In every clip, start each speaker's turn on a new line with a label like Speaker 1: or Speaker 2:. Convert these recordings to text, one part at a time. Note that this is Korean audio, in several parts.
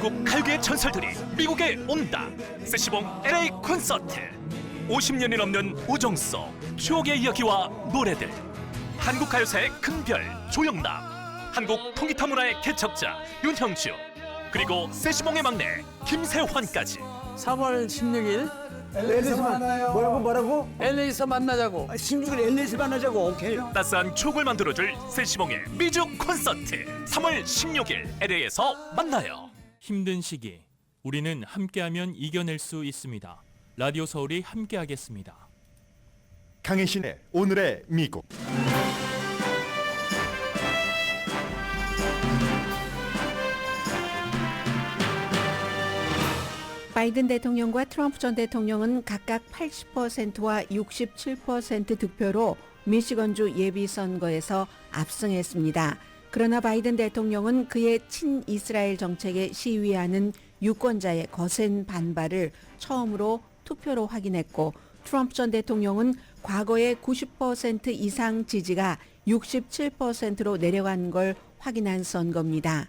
Speaker 1: 한국 가요계의 전설들이 미국에 온다. 세시봉 LA 콘서트. 50년이 넘는 우정 속 추억의 이야기와 노래들. 한국 가요사의 큰별 조영남, 한국 통기타 문화의 개척자 윤형주, 그리고 세시봉의 막내 김세환까지.
Speaker 2: 3월 16일
Speaker 3: LA에서 만나요. 뭐라고?
Speaker 2: LA에서 만나자고.
Speaker 3: 16일 LA에서 만나자고. 오케이.
Speaker 1: 따스한 추억을 만들어줄 세시봉의 미주 콘서트. 3월 16일 LA에서 만나요.
Speaker 4: 힘든 시기, 우리는 함께하면 이겨낼 수 있습니다. 라디오 서울이 함께하겠습니다.
Speaker 5: 강혜신의 오늘의 미국.
Speaker 6: 바이든 대통령과 트럼프 전 대통령은 각각 80%와 67% 득표로 미시건주 예비선거에서 압승했습니다. 그러나 바이든 대통령은 그의 친이스라엘 정책에 시위하는 유권자의 거센 반발을 처음으로 투표로 확인했고, 트럼프 전 대통령은 과거의 90% 이상 지지가 67%로 내려간 걸 확인한 선거입니다.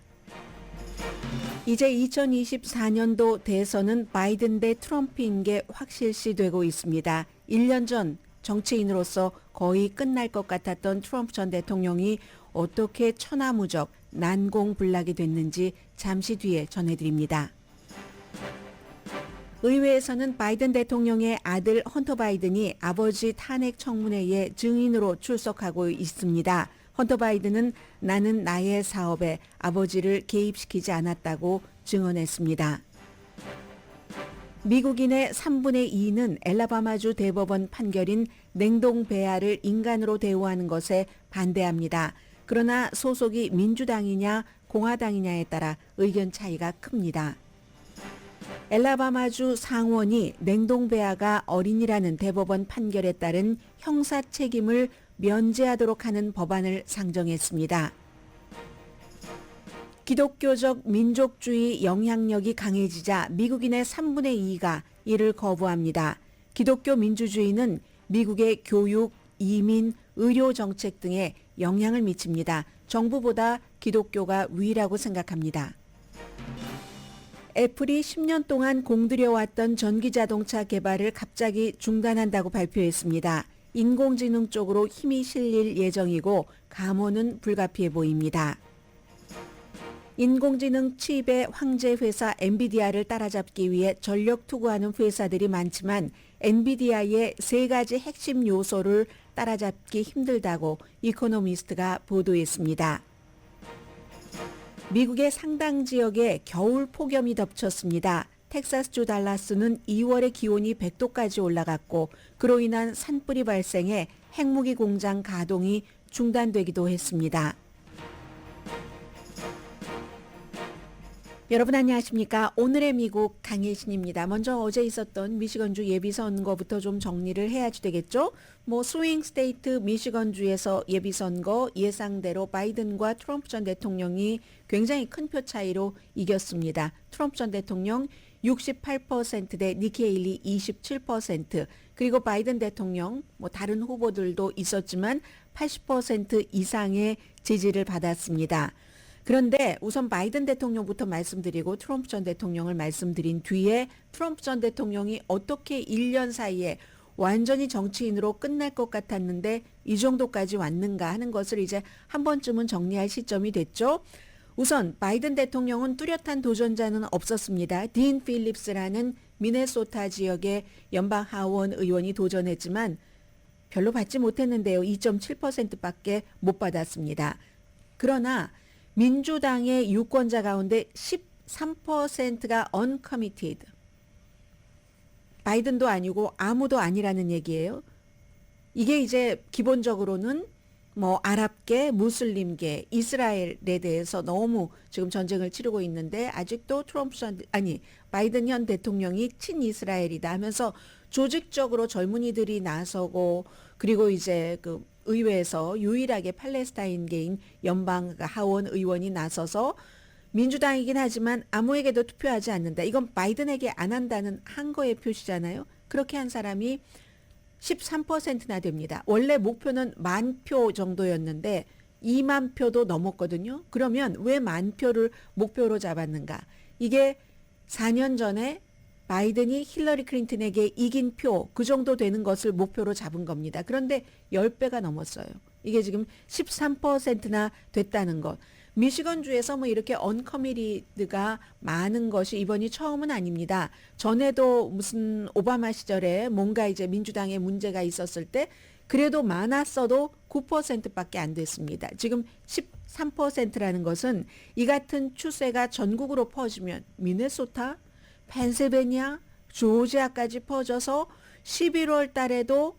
Speaker 6: 이제 2024년도 대선은 바이든 대 트럼프인 게 확실시되고 있습니다. 1년 전 정치인으로서 거의 끝날 것 같았던 트럼프 전 대통령이 어떻게 천하무적 난공불락이 됐는지 잠시 뒤에 전해드립니다. 의회에서는 바이든 대통령의 아들 헌터 바이든이 아버지 탄핵 청문회에 증인으로 출석하고 있습니다. 헌터 바이든은 나는 나의 사업에 아버지를 개입시키지 않았다고 증언했습니다. 미국인의 3분의 2는 엘라바마주 대법원 판결인 냉동 배아를 인간으로 대우하는 것에 반대합니다. 그러나 소속이 민주당이냐 공화당이냐에 따라 의견 차이가 큽니다. 엘라바마주 상원이 냉동 배아가 어린이라는 대법원 판결에 따른 형사 책임을 면제하도록 하는 법안을 상정했습니다. 기독교적 민족주의 영향력이 강해지자 미국인의 3분의 2가 이를 거부합니다. 기독교 민주주의는 미국의 교육, 이민, 의료 정책 등에 영향을 미칩니다. 정부보다 기독교가 위라고 생각합니다. 애플이 10년 동안 공들여왔던 전기자동차 개발을 갑자기 중단한다고 발표했습니다. 인공지능 쪽으로 힘이 실릴 예정이고 감호는 불가피해 보입니다. 인공지능 칩의 황제 회사 엔비디아를 따라잡기 위해 전력 투구하는 회사들이 많지만 엔비디아의 3가지 핵심 요소를 따라잡기 힘들다고 이코노미스트가 보도했습니다. 미국의 상당 지역에 겨울 폭염이 덮쳤습니다. 텍사스주 달라스는 2월에 기온이 100도까지 올라갔고 그로 인한 산불이 발생해 핵무기 공장 가동이 중단되기도 했습니다. 여러분 안녕하십니까? 오늘의 미국 강혜신입니다. 먼저 어제 있었던 미시건주 예비선거부터 좀 정리를 해야지 되겠죠? 스윙 스테이트 미시건주에서 예비선거 예상대로 바이든과 트럼프 전 대통령이 굉장히 큰 표 차이로 이겼습니다. 트럼프 전 대통령 68% 대 니키 헤일리 27%, 그리고 바이든 대통령 다른 후보들도 있었지만 80% 이상의 지지를 받았습니다. 그런데 우선 바이든 대통령부터 말씀드리고 트럼프 전 대통령을 말씀드린 뒤에 트럼프 전 대통령이 어떻게 1년 사이에 완전히 정치인으로 끝날 것 같았는데 이 정도까지 왔는가 하는 것을 이제 한 번쯤은 정리할 시점이 됐죠. 우선 바이든 대통령은 뚜렷한 도전자는 없었습니다. 딘 필립스라는 미네소타 지역의 연방 하원 의원이 도전했지만 별로 받지 못했는데요. 2.7%밖에 못 받았습니다. 그러나 민주당의 유권자 가운데 13%가 uncommitted. 바이든도 아니고 아무도 아니라는 얘기예요. 이게 이제 기본적으로는 아랍계, 무슬림계, 이스라엘에 대해서 너무 지금 전쟁을 치르고 있는데 아직도 바이든 현 대통령이 친이스라엘이다 하면서 조직적으로 젊은이들이 나서고, 그리고 이제 그 의회에서 유일하게 팔레스타인계인 연방 하원 의원이 나서서 민주당이긴 하지만 아무에게도 투표하지 않는다. 이건 바이든에게 안 한다는 한거의 표시잖아요. 그렇게 한 사람이 13%나 됩니다. 원래 목표는 10,000표 정도였는데 2만 표도 넘었거든요. 그러면 왜 10,000표를 목표로 잡았는가? 이게 4년 전에 바이든이 힐러리 클린턴에게 이긴 표 그 정도 되는 것을 목표로 잡은 겁니다. 그런데 10배가 넘었어요. 이게 지금 13%나 됐다는 것. 미시건주에서 뭐 이렇게 언커미리드가 많은 것이 이번이 처음은 아닙니다. 전에도 무슨 오바마 시절에 뭔가 이제 민주당에 문제가 있었을 때 그래도 많았어도 9%밖에 안 됐습니다. 지금 13%라는 것은 이 같은 추세가 전국으로 퍼지면 미네소타, 펜실베니아, 조지아까지 퍼져서 11월 달에도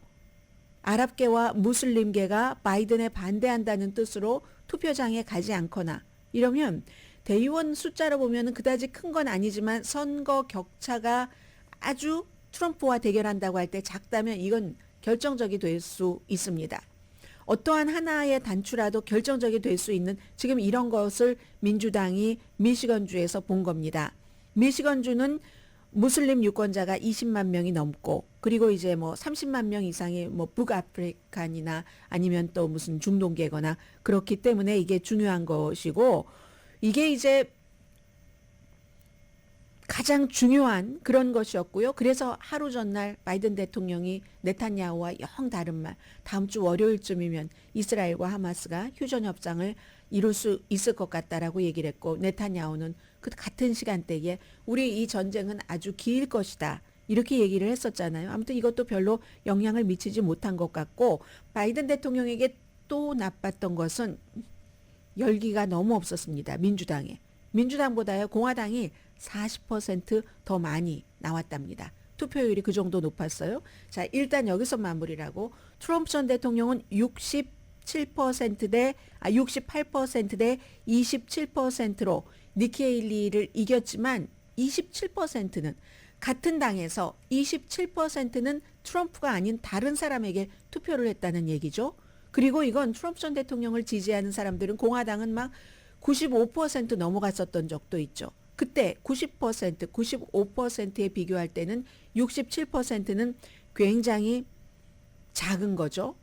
Speaker 6: 아랍계와 무슬림계가 바이든에 반대한다는 뜻으로 투표장에 가지 않거나 이러면 대의원 숫자로 보면 그다지 큰 건 아니지만 선거 격차가 아주 트럼프와 대결한다고 할 때 작다면 이건 결정적이 될 수 있습니다. 어떠한 하나의 단추라도 결정적이 될 수 있는 지금 이런 것을 민주당이 미시건주에서 본 겁니다. 미시건주는 무슬림 유권자가 20만 명이 넘고 그리고 이제 뭐 30만 명 이상의 뭐 북아프리칸이나 아니면 또 무슨 중동계거나 그렇기 때문에 이게 중요한 것이고 이게 이제 가장 중요한 그런 것이었고요. 그래서 하루 전날 바이든 대통령이 네탄야후와 영 다른 말 다음 주 월요일쯤이면 이스라엘과 하마스가 휴전협상을 이룰 수 있을 것 같다라고 얘기를 했고 네탄야후는 그 같은 시간대에 우리 이 전쟁은 아주 길 것이다. 이렇게 얘기를 했었잖아요. 아무튼 이것도 별로 영향을 미치지 못한 것 같고 바이든 대통령에게 또 나빴던 것은 열기가 너무 없었습니다. 민주당에. 민주당보다요 공화당이 40% 많이 나왔답니다. 투표율이 그 정도 높았어요. 자, 일단 여기서 마무리라고 트럼프 전 대통령은 68% 대 27%로 니키 헤일리를 이겼지만 27%는 같은 당에서 27%는 트럼프가 아닌 다른 사람에게 투표를 했다는 얘기죠. 그리고 이건 트럼프 전 대통령을 지지하는 사람들은 공화당은 막 95% 넘어갔었던 적도 있죠. 그때 90%, 95%에 비교할 때는 67%는 굉장히 작은 거죠.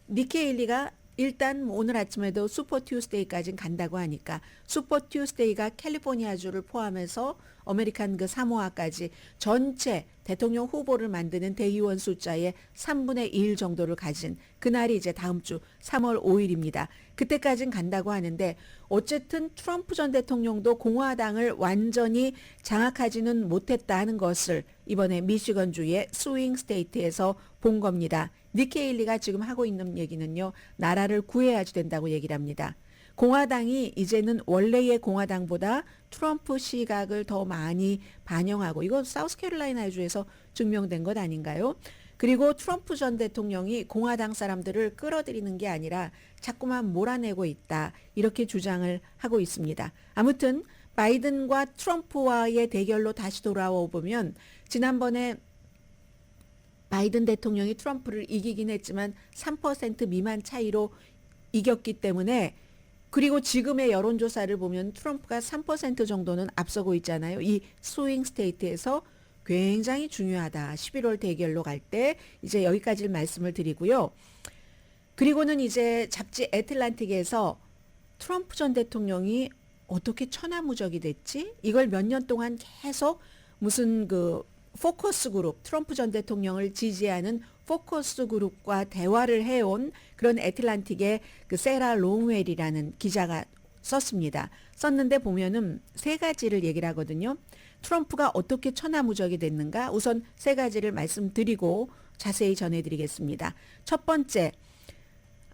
Speaker 6: 니키 헤일리가 일단 오늘 아침에도 슈퍼 튜스데이까지는 간다고 하니까 슈퍼 튜스데이가 캘리포니아주를 포함해서 아메리칸 그 사모아까지 전체 대통령 후보를 만드는 대의원 숫자의 3분의 1 정도를 가진 그날이 이제 다음 주 3월 5일입니다. 그때까지는 간다고 하는데 어쨌든 트럼프 전 대통령도 공화당을 완전히 장악하지는 못했다는 것을 이번에 미시건주의 스윙 스테이트에서 본 겁니다. 니키 헤일리가 지금 하고 있는 얘기는요. 나라를 구해야지 된다고 얘기를 합니다. 공화당이 이제는 원래의 공화당보다 트럼프 시각을 더 많이 반영하고 이건 사우스캐롤라이나주에서 증명된 것 아닌가요? 그리고 트럼프 전 대통령이 공화당 사람들을 끌어들이는 게 아니라 자꾸만 몰아내고 있다. 이렇게 주장을 하고 있습니다. 아무튼 바이든과 트럼프와의 대결로 다시 돌아와 보면 지난번에 바이든 대통령이 트럼프를 이기긴 했지만 3% 미만 차이로 이겼기 때문에 그리고 지금의 여론조사를 보면 트럼프가 3% 정도는 앞서고 있잖아요. 이 스윙 스테이트에서 굉장히 중요하다. 11월 대결로 갈 때 이제 여기까지 말씀을 드리고요. 그리고는 이제 잡지 애틀란틱에서 트럼프 전 대통령이 어떻게 천하무적이 됐지? 이걸 몇 년 동안 계속 무슨 그 포커스 그룹, 트럼프 전 대통령을 지지하는 포커스 그룹과 대화를 해온 그런 애틀란틱의 그 세라 롱웰이라는 기자가 썼습니다. 썼는데 보면은 세 가지를 얘기를 하거든요. 트럼프가 어떻게 천하무적이 됐는가? 우선 세 가지를 말씀드리고 자세히 전해드리겠습니다. 첫 번째,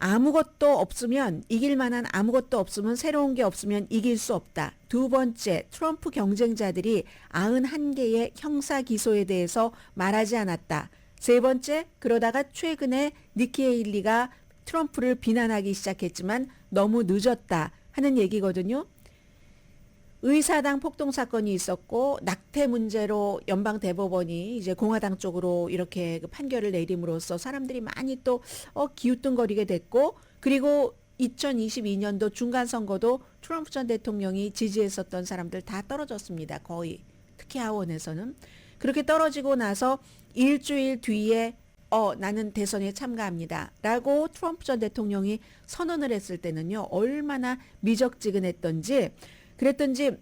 Speaker 6: 아무것도 없으면 이길 만한 아무것도 없으면 새로운 게 없으면 이길 수 없다. 두 번째, 트럼프 경쟁자들이 91개의 형사 기소에 대해서 말하지 않았다. 세 번째, 그러다가 최근에 니키 헤일리가 트럼프를 비난하기 시작했지만 너무 늦었다 하는 얘기거든요. 의사당 폭동 사건이 있었고 낙태 문제로 연방 대법원이 이제 공화당 쪽으로 이렇게 그 판결을 내림으로써 사람들이 많이 또 기웃뚱거리게 됐고 그리고 2022년도 중간 선거도 트럼프 전 대통령이 지지했었던 사람들 다 떨어졌습니다. 거의 특히 하원에서는 그렇게 떨어지고 나서 일주일 뒤에 나는 대선에 참가합니다. 라고 트럼프 전 대통령이 선언을 했을 때는요. 얼마나 미적지근했던지 그랬던지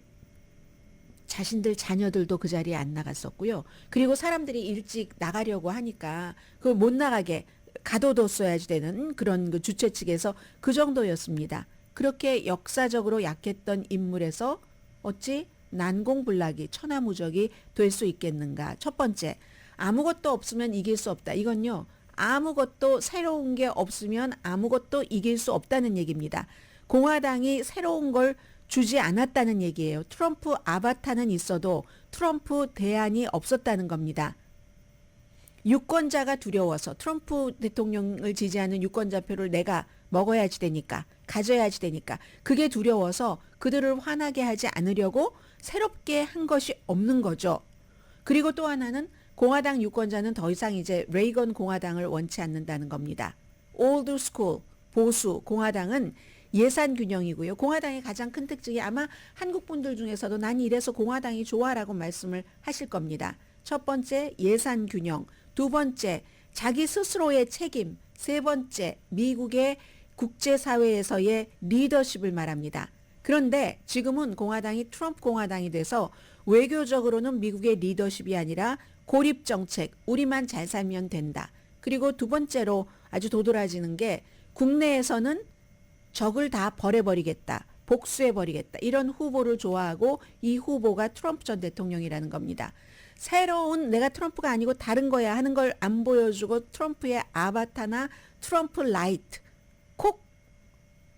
Speaker 6: 자신들 자녀들도 그 자리에 안 나갔었고요. 그리고 사람들이 일찍 나가려고 하니까 그 못 나가게 가둬뒀어야지 되는 그런 그 주최 측에서 그 정도였습니다. 그렇게 역사적으로 약했던 인물에서 어찌 난공불락이 천하무적이 될 수 있겠는가. 첫 번째, 아무것도 없으면 이길 수 없다. 이건요, 아무것도 새로운 게 없으면 아무것도 이길 수 없다는 얘기입니다. 공화당이 새로운 걸 주지 않았다는 얘기예요. 트럼프 아바타는 있어도 트럼프 대안이 없었다는 겁니다. 유권자가 두려워서 트럼프 대통령을 지지하는 유권자표를 내가 먹어야지 되니까, 가져야지 되니까, 그게 두려워서 그들을 화나게 하지 않으려고 새롭게 한 것이 없는 거죠. 그리고 또 하나는 공화당 유권자는 더 이상 이제 레이건 공화당을 원치 않는다는 겁니다. 올드 스쿨, 보수 공화당은 예산 균형이고요. 공화당의 가장 큰 특징이 아마 한국 분들 중에서도 난 이래서 공화당이 좋아라고 말씀을 하실 겁니다. 첫 번째, 예산 균형. 두 번째, 자기 스스로의 책임. 세 번째, 미국의 국제사회에서의 리더십을 말합니다. 그런데 지금은 공화당이 트럼프 공화당이 돼서 외교적으로는 미국의 리더십이 아니라 고립정책, 우리만 잘 살면 된다. 그리고 두 번째로 아주 도드라지는 게 국내에서는 적을 다 버려버리겠다. 복수해버리겠다. 이런 후보를 좋아하고 이 후보가 트럼프 전 대통령이라는 겁니다. 새로운 내가 트럼프가 아니고 다른 거야 하는 걸 안 보여주고 트럼프의 아바타나 트럼프 라이트, 콕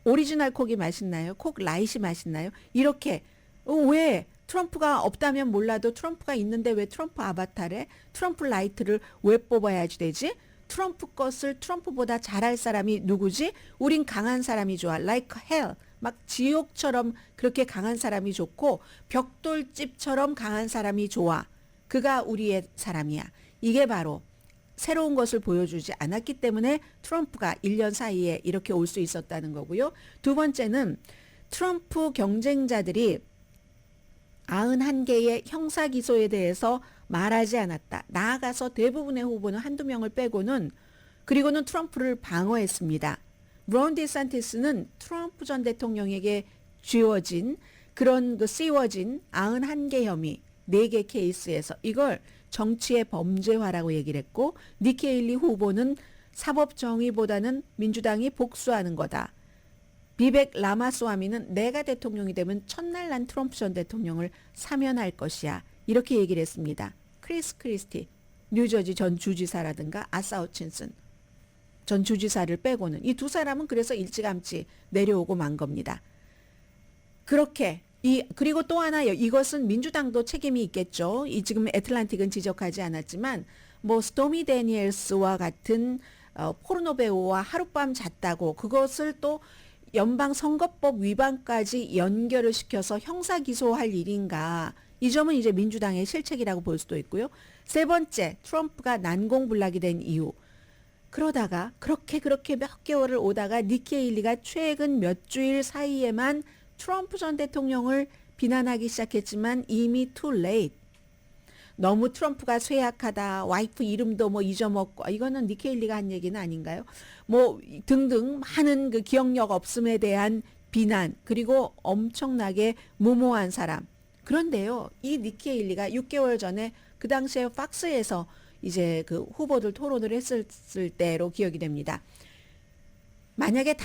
Speaker 6: 오리지널 콕이 맛있나요? 콕 라이트 맛있나요? 이렇게 왜 트럼프가 없다면 몰라도 트럼프가 있는데 왜 트럼프 아바타래? 트럼프 라이트를 왜 뽑아야지 되지? 트럼프 것을 트럼프보다 잘할 사람이 누구지? 우린 강한 사람이 좋아. Like hell. 막 지옥처럼 그렇게 강한 사람이 좋고 벽돌집처럼 강한 사람이 좋아. 그가 우리의 사람이야. 이게 바로 새로운 것을 보여주지 않았기 때문에 트럼프가 1년 사이에 이렇게 올 수 있었다는 거고요. 두 번째는 트럼프 경쟁자들이 91개의 형사기소에 대해서 말하지 않았다. 나아가서 대부분의 후보는 한두 명을 빼고는 그리고는 트럼프를 방어했습니다. 론 디산티스는 트럼프 전 대통령에게 쥐어진 그런 씌워진 91개 혐의 4개 케이스에서 이걸 정치의 범죄화라고 얘기를 했고 니키 헤일리 후보는 사법 정의보다는 민주당이 복수하는 거다. 비벡 라마스와미는 내가 대통령이 되면 첫날 난 트럼프 전 대통령을 사면할 것이야. 이렇게 얘기를 했습니다. 크리스 크리스티, 뉴저지 전 주지사라든가 아사 허친슨 전 주지사를 빼고는 이 두 사람은 그래서 일찌감치 내려오고 만 겁니다. 그렇게 그리고 또 하나 이것은 민주당도 책임이 있겠죠. 지금 애틀란틱은 지적하지 않았지만 뭐 스토미 데니엘스와 같은 포르노 배우와 하룻밤 잤다고 그것을 또 연방선거법 위반까지 연결을 시켜서 형사기소할 일인가. 이 점은 이제 민주당의 실책이라고 볼 수도 있고요. 세 번째, 트럼프가 난공불락이 된 이유. 그러다가 그렇게 몇 개월을 오다가 니키 헤일리가 최근 몇 주일 사이에만 트럼프 전 대통령을 비난하기 시작했지만 이미 too late. 너무 트럼프가 쇠약하다. 와이프 이름도 뭐 잊어먹고 이거는 니키 헤일리가 한 얘기는 아닌가요? 뭐 등등 많은 그 기억력 없음에 대한 비난 그리고 엄청나게 무모한 사람. 그런데요. 이 니키 헤일리가 6개월 전에 그 당시에 팍스에서 이제 그 후보들 토론을 했을 때로 기억이 됩니다. 만약에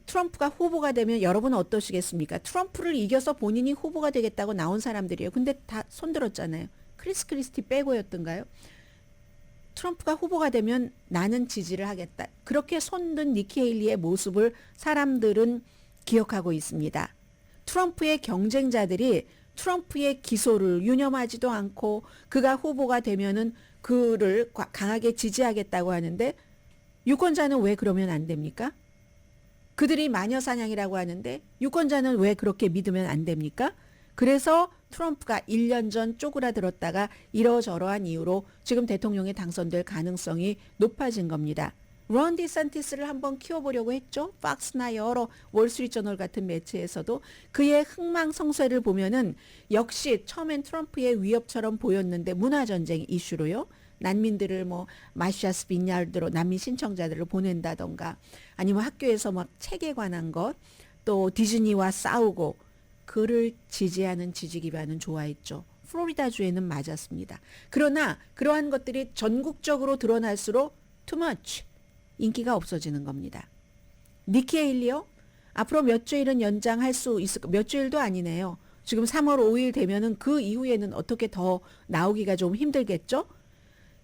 Speaker 6: 트럼프가 후보가 되면 여러분은 어떠시겠습니까? 트럼프를 이겨서 본인이 후보가 되겠다고 나온 사람들이에요. 근데 다 손들었잖아요. 크리스 크리스티 빼고였던가요? 트럼프가 후보가 되면 나는 지지를 하겠다. 그렇게 손든 니키 헤일리의 모습을 사람들은 기억하고 있습니다. 트럼프의 경쟁자들이 트럼프의 기소를 유념하지도 않고 그가 후보가 되면은 그를 강하게 지지하겠다고 하는데 유권자는 왜 그러면 안 됩니까? 그들이 마녀사냥이라고 하는데 유권자는 왜 그렇게 믿으면 안 됩니까? 그래서 트럼프가 1년 전 쪼그라들었다가 이러저러한 이유로 지금 대통령에 당선될 가능성이 높아진 겁니다. 론 디산티스를 한번 키워보려고 했죠. 팍스나 여러 월스트리트저널 같은 매체에서도 그의 흥망성쇠를 보면은 역시 처음엔 트럼프의 위협처럼 보였는데 문화전쟁 이슈로요. 난민들을 뭐 마샤스 빈야르드로 난민 신청자들을 보낸다던가 아니면 학교에서 막 책에 관한 것 또 디즈니와 싸우고 그를 지지하는 지지 기반은 좋아했죠. 플로리다주에는 맞았습니다. 그러나 그러한 것들이 전국적으로 드러날수록 too much 인기가 없어지는 겁니다. 니키 헤일리요? 앞으로 몇 주일은 연장할 수 있을까? 몇 주일도 아니네요. 지금 3월 5일 되면은 그 이후에는 어떻게 더 나오기가 좀 힘들겠죠?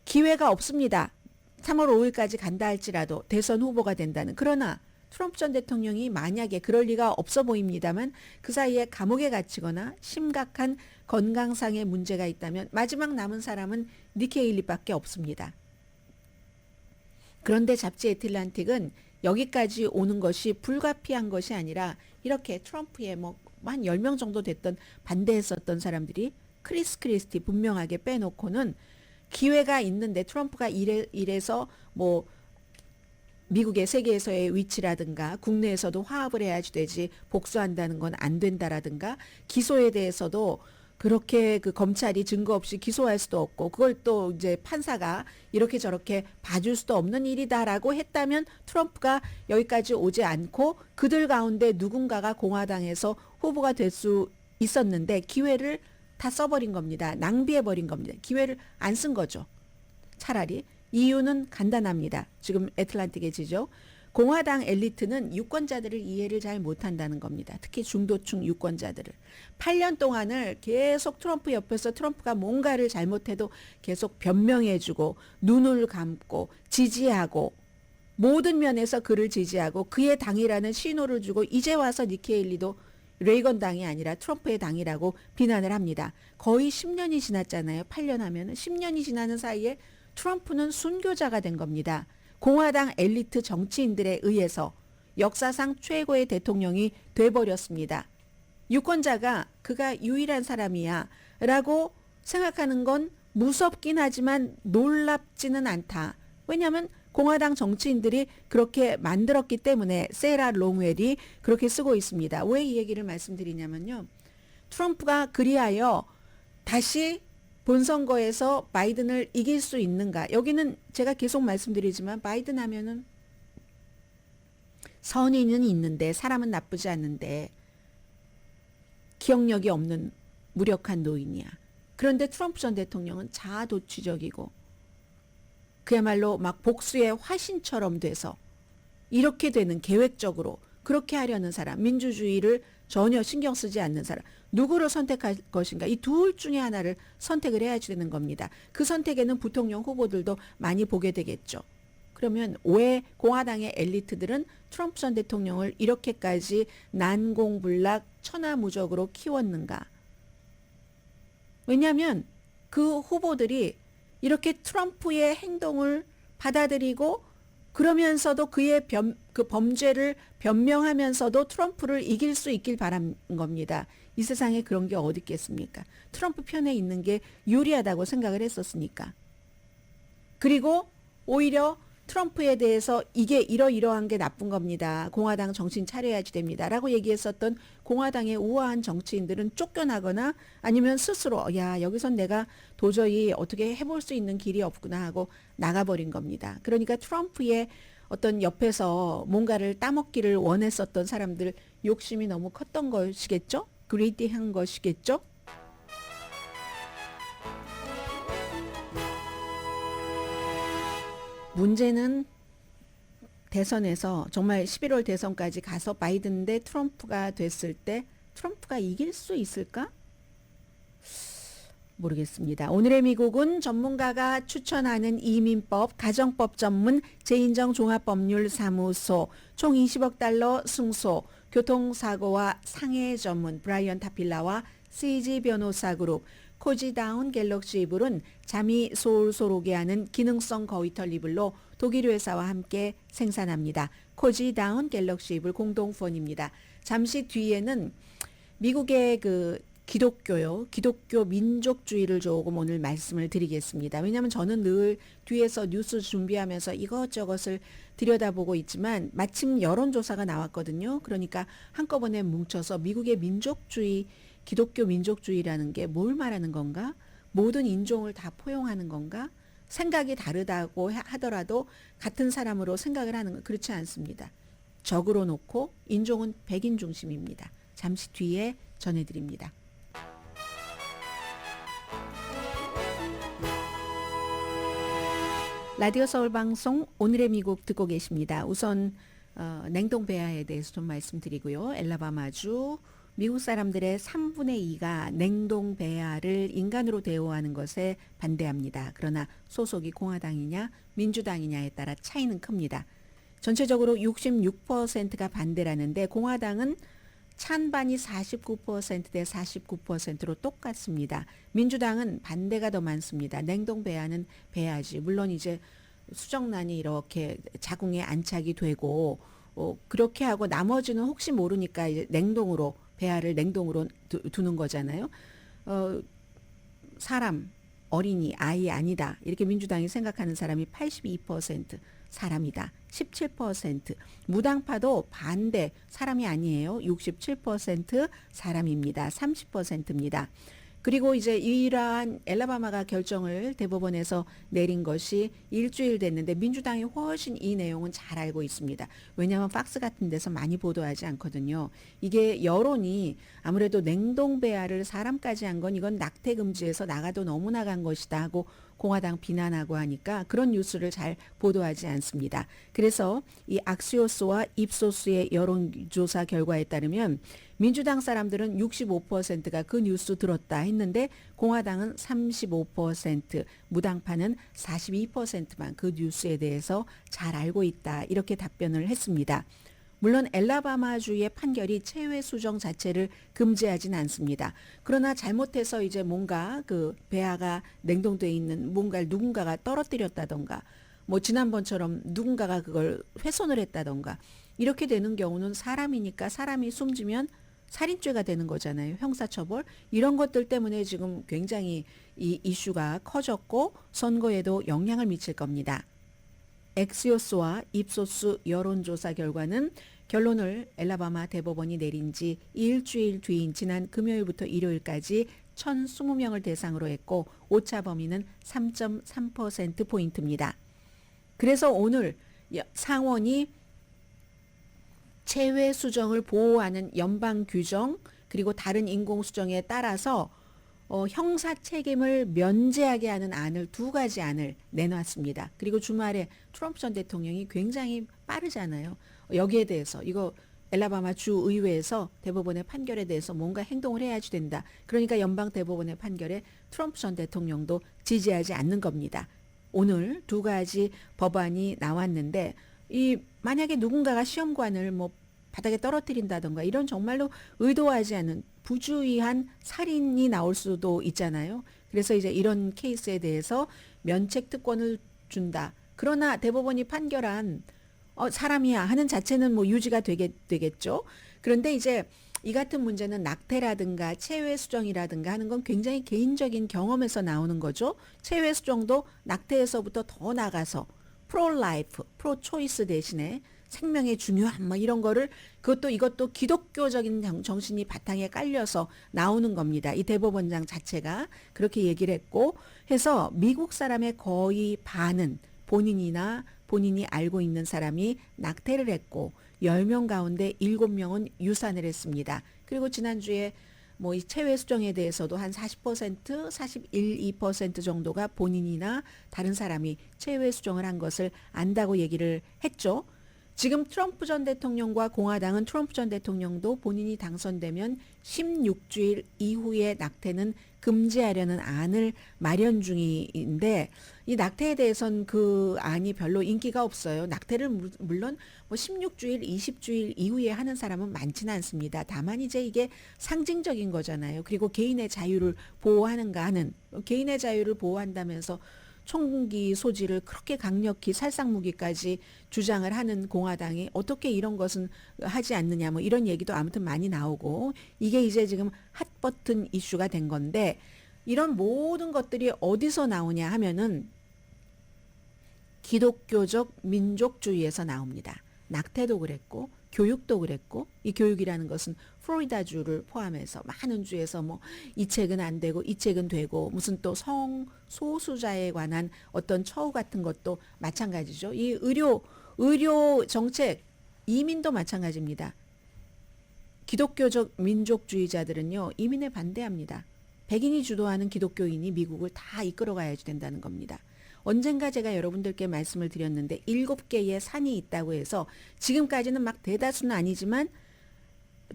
Speaker 6: 기회가 없습니다. 3월 5일까지 간다 할지라도 대선 후보가 된다는. 그러나 트럼프 전 대통령이 만약에 그럴 리가 없어 보입니다만 그 사이에 감옥에 갇히거나 심각한 건강상의 문제가 있다면 마지막 남은 사람은 니키 헤일리밖에 없습니다. 그런데 잡지 애틀란틱은 여기까지 오는 것이 불가피한 것이 아니라 이렇게 트럼프에 한 10명 정도 됐던 반대했었던 사람들이 크리스 크리스티 분명하게 빼놓고는 기회가 있는데 트럼프가 이래서 미국의 세계에서의 위치라든가 국내에서도 화합을 해야지 되지 복수한다는 건 안 된다라든가 기소에 대해서도 그렇게 그 검찰이 증거 없이 기소할 수도 없고 그걸 또 이제 판사가 이렇게 저렇게 봐줄 수도 없는 일이다라고 했다면 트럼프가 여기까지 오지 않고 그들 가운데 누군가가 공화당에서 후보가 될 수 있었는데 기회를 다 써버린 겁니다. 낭비해버린 겁니다. 기회를 안 쓴 거죠. 차라리. 이유는 간단합니다. 지금 애틀란틱의 지죠. 공화당 엘리트는 유권자들을 이해를 잘 못한다는 겁니다. 특히 중도층 유권자들을. 8년 동안을 계속 트럼프 옆에서 트럼프가 뭔가를 잘못해도 계속 변명해주고 눈을 감고 지지하고 모든 면에서 그를 지지하고 그의 당이라는 신호를 주고 이제 와서 니키 헤일리도 레이건 당이 아니라 트럼프의 당이라고 비난을 합니다. 거의 10년이 지났잖아요. 8년 하면 10년이 지나는 사이에 트럼프는 순교자가 된 겁니다. 공화당 엘리트 정치인들에 의해서 역사상 최고의 대통령이 돼버렸습니다. 유권자가 그가 유일한 사람이야 라고 생각하는 건 무섭긴 하지만 놀랍지는 않다. 왜냐하면 공화당 정치인들이 그렇게 만들었기 때문에 세라 롱웰이 그렇게 쓰고 있습니다. 왜 이 얘기를 말씀드리냐면요. 트럼프가 그리하여 다시 본선거에서 바이든을 이길 수 있는가? 여기는 제가 계속 말씀드리지만 바이든 하면은 선의는 있는데 사람은 나쁘지 않는데 기억력이 없는 무력한 노인이야. 그런데 트럼프 전 대통령은 자아도취적이고 그야말로 막 복수의 화신처럼 돼서 이렇게 되는 계획적으로 그렇게 하려는 사람, 민주주의를 전혀 신경 쓰지 않는 사람, 누구를 선택할 것인가? 이 둘 중에 하나를 선택을 해야지 되는 겁니다. 그 선택에는 부통령 후보들도 많이 보게 되겠죠. 그러면 왜 공화당의 엘리트들은 트럼프 전 대통령을 이렇게까지 난공불락 천하무적으로 키웠는가? 왜냐하면 그 후보들이 이렇게 트럼프의 행동을 받아들이고 그러면서도 그의 그 범죄를 변명하면서도 트럼프를 이길 수 있길 바란 겁니다. 이 세상에 그런 게 어디 있겠습니까? 트럼프 편에 있는 게 유리하다고 생각을 했었으니까. 그리고 오히려 트럼프에 대해서 이게 이러이러한 게 나쁜 겁니다. 공화당 정신 차려야지 됩니다. 라고 얘기했었던 공화당의 우아한 정치인들은 쫓겨나거나 아니면 스스로 야 여기선 내가 도저히 어떻게 해볼 수 있는 길이 없구나 하고 나가버린 겁니다. 그러니까 트럼프의 어떤 옆에서 뭔가를 따먹기를 원했었던 사람들 욕심이 너무 컸던 것이겠죠? 그리디한 것이겠죠? 문제는 대선에서 정말 11월 대선까지 가서 바이든 대 트럼프가 됐을 때 트럼프가 이길 수 있을까? 모르겠습니다. 오늘의 미국은 전문가가 추천하는 이민법, 가정법 전문 재인정 종합법률사무소, 총 20억 달러 승소, 교통사고와 상해 전문 브라이언 타필라와 CG 변호사 그룹, 코지다운 갤럭시 이불은 잠이 솔솔 오게 하는 기능성 거위털 이불로 독일 회사와 함께 생산합니다. 코지다운 갤럭시 이불 공동폰입니다. 잠시 뒤에는 미국의 그 기독교 민족주의를 조금 오늘 말씀을 드리겠습니다. 왜냐하면 저는 늘 뒤에서 뉴스 준비하면서 이것저것을 들여다보고 있지만 마침 여론조사가 나왔거든요. 그러니까 한꺼번에 뭉쳐서 미국의 민족주의, 기독교 민족주의라는 게 뭘 말하는 건가? 모든 인종을 다 포용하는 건가? 생각이 다르다고 하더라도 같은 사람으로 생각을 하는 건 그렇지 않습니다. 적으로 놓고 인종은 백인 중심입니다. 잠시 뒤에 전해드립니다. 라디오 서울 방송 오늘의 미국 듣고 계십니다. 우선 냉동 배아에 대해서 좀 말씀드리고요. 엘라바마주 미국 사람들의 3분의 2가 냉동 배아를 인간으로 대우하는 것에 반대합니다. 그러나 소속이 공화당이냐 민주당이냐에 따라 차이는 큽니다. 전체적으로 66%가 반대라는데 공화당은 찬반이 49%대 49%로 똑같습니다. 민주당은 반대가 더 많습니다. 냉동 배아는 배아지. 물론 이제 수정란이 이렇게 자궁에 안착이 되고 그렇게 하고 나머지는 혹시 모르니까 이제 냉동으로 배아를 냉동으로 두는 거잖아요. 사람, 어린이, 아이 아니다. 이렇게 민주당이 생각하는 사람이 82% 사람이다. 17% 무당파도 반대 사람이 아니에요. 67% 사람입니다. 30%입니다. 그리고 이제 이러한 엘라바마가 결정을 대법원에서 내린 것이 일주일 됐는데 민주당이 훨씬 이 내용은 잘 알고 있습니다. 왜냐하면 팍스 같은 데서 많이 보도하지 않거든요. 이게 여론이 아무래도 냉동 배아를 사람까지 한 건 이건 낙태 금지에서 나가도 너무 나간 것이다 하고 공화당 비난하고 하니까 그런 뉴스를 잘 보도하지 않습니다. 그래서 이 악시오스와 입소스의 여론조사 결과에 따르면 민주당 사람들은 65%가 그 뉴스 들었다 했는데 공화당은 35%, 무당파는 42%만 그 뉴스에 대해서 잘 알고 있다. 이렇게 답변을 했습니다. 물론 엘라바마주의 판결이 체외 수정 자체를 금지하진 않습니다. 그러나 잘못해서 이제 뭔가 그 배아가 냉동돼 있는 뭔가를 누군가가 떨어뜨렸다던가 뭐 지난번처럼 누군가가 그걸 훼손을 했다던가 이렇게 되는 경우는 사람이니까 사람이 숨지면 살인죄가 되는 거잖아요. 형사처벌. 이런 것들 때문에 지금 굉장히 이 이슈가 커졌고 선거에도 영향을 미칠 겁니다. 엑시오스와 입소스 여론조사 결과는 결론을 엘라바마 대법원이 내린 지 일주일 뒤인 지난 금요일부터 일요일까지 1,020명을 대상으로 했고 오차 범위는 3.3%포인트입니다. 그래서 오늘 상원이 체외 수정을 보호하는 연방 규정 그리고 다른 인공 수정에 따라서 형사 책임을 면제하게 하는 안을 두 가지 안을 내놨습니다. 그리고 주말에 트럼프 전 대통령이 굉장히 빠르잖아요. 여기에 대해서 이거 엘라바마 주 의회에서 대법원의 판결에 대해서 뭔가 행동을 해야지 된다. 그러니까 연방 대법원의 판결에 트럼프 전 대통령도 지지하지 않는 겁니다. 오늘 두 가지 법안이 나왔는데 이 만약에 누군가가 시험관을 뭐 바닥에 떨어뜨린다던가 이런 정말로 의도하지 않은 부주의한 살인이 나올 수도 있잖아요. 그래서 이제 이런 케이스에 대해서 면책 특권을 준다. 그러나 대법원이 판결한 사람이야 하는 자체는 뭐 유지가 되겠죠. 그런데 이제 이 같은 문제는 낙태라든가 체외 수정이라든가 하는 건 굉장히 개인적인 경험에서 나오는 거죠. 체외 수정도 낙태에서부터 더 나가서 프로-라이프, 프로-초이스 대신에 생명의 중요함 뭐 이런 거를 이것도 기독교적인 정신이 바탕에 깔려서 나오는 겁니다. 이 대법원장 자체가 그렇게 얘기를 했고 해서 미국 사람의 거의 반은 본인이 알고 있는 사람이 낙태를 했고 10명 가운데 7명은 유산을 했습니다. 그리고 지난주에 뭐 이 체외 수정에 대해서도 한 40%, 41, 2% 정도가 본인이나 다른 사람이 체외 수정을 한 것을 안다고 얘기를 했죠. 지금 트럼프 전 대통령과 공화당은 트럼프 전 대통령도 본인이 당선되면 16주일 이후의 낙태는 금지하려는 안을 마련 중인데 이 낙태에 대해서는 그 안이 별로 인기가 없어요. 낙태를 물론 뭐 16주일, 20주일 이후에 하는 사람은 많지는 않습니다. 다만 이제 이게 상징적인 거잖아요. 그리고 개인의 자유를 보호하는가 하는 개인의 자유를 보호한다면서 총기 소지를 그렇게 강력히 살상무기까지 주장을 하는 공화당이 어떻게 이런 것은 하지 않느냐 뭐 이런 얘기도 아무튼 많이 나오고 이게 이제 지금 핫버튼 이슈가 된 건데 이런 모든 것들이 어디서 나오냐 하면은 기독교적 민족주의에서 나옵니다. 낙태도 그랬고 교육도 그랬고 이 교육이라는 것은 플로리다주를 포함해서 많은 주에서 뭐 이 책은 안 되고 이 책은 되고 무슨 또 성소수자에 관한 어떤 처우 같은 것도 마찬가지죠. 이 의료 정책, 이민도 마찬가지입니다. 기독교적 민족주의자들은요, 이민에 반대합니다. 백인이 주도하는 기독교인이 미국을 다 이끌어가야지 된다는 겁니다. 언젠가 제가 여러분들께 말씀을 드렸는데 7개의 산이 있다고 해서 지금까지는 막 대다수는 아니지만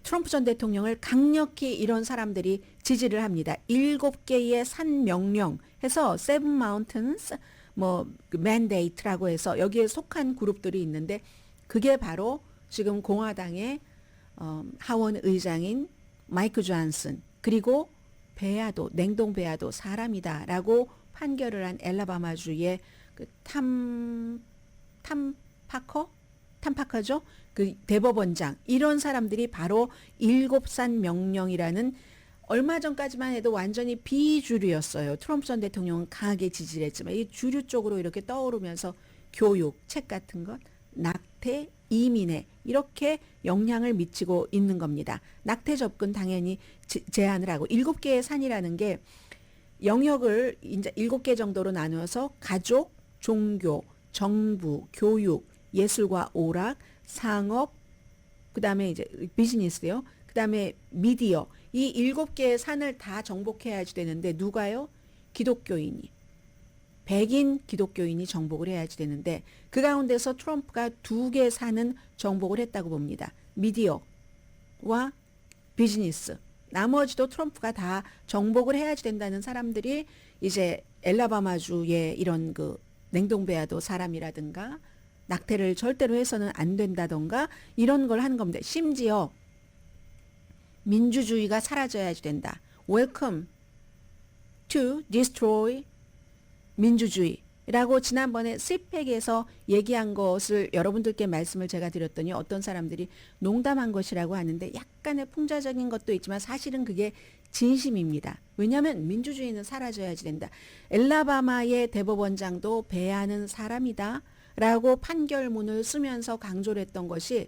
Speaker 6: 트럼프 전 대통령을 강력히 이런 사람들이 지지를 합니다. 7개의 산 명령 해서 Seven Mountains Mandate라고 해서 여기에 속한 그룹들이 있는데 그게 바로 지금 공화당의 하원 의장인 마이크 존슨 그리고 베아도 냉동 베아도 사람이다라고 판결을 한 엘라바마주의 그 탐 파커죠? 그 대법원장 이런 사람들이 바로 7산 명령이라는 얼마 전까지만 해도 완전히 비주류였어요. 트럼프 전 대통령은 강하게 지지를 했지만 이 주류 쪽으로 이렇게 떠오르면서 교육, 책 같은 것, 낙태, 이민에 이렇게 영향을 미치고 있는 겁니다. 낙태 접근 당연히 제한을 하고 7개의 산이라는 게 영역을 이제 7개 정도로 나누어서 가족, 종교, 정부, 교육, 예술과 오락, 상업, 그다음에 이제 비즈니스요. 그다음에 미디어. 이 7개의 산을 다 정복해야지 되는데 누가요? 기독교인이. 백인 기독교인이 정복을 해야지 되는데 그 가운데서 트럼프가 2개 산은 정복을 했다고 봅니다. 미디어와 비즈니스. 나머지도 트럼프가 다 정복을 해야지 된다는 사람들이 이제 엘라바마주의 이런 그 냉동배아도 사람이라든가 낙태를 절대로 해서는 안 된다던가 이런 걸 하는 겁니다. 심지어 민주주의가 사라져야지 된다. Welcome to destroy 민주주의라고 지난번에 CPEC에서 얘기한 것을 여러분들께 말씀을 제가 드렸더니 어떤 사람들이 농담한 것이라고 하는데 약간의 풍자적인 것도 있지만 사실은 그게 진심입니다. 왜냐하면 민주주의는 사라져야지 된다. 엘라바마의 대법원장도 배아는 사람이다 라고 판결문을 쓰면서 강조를 했던 것이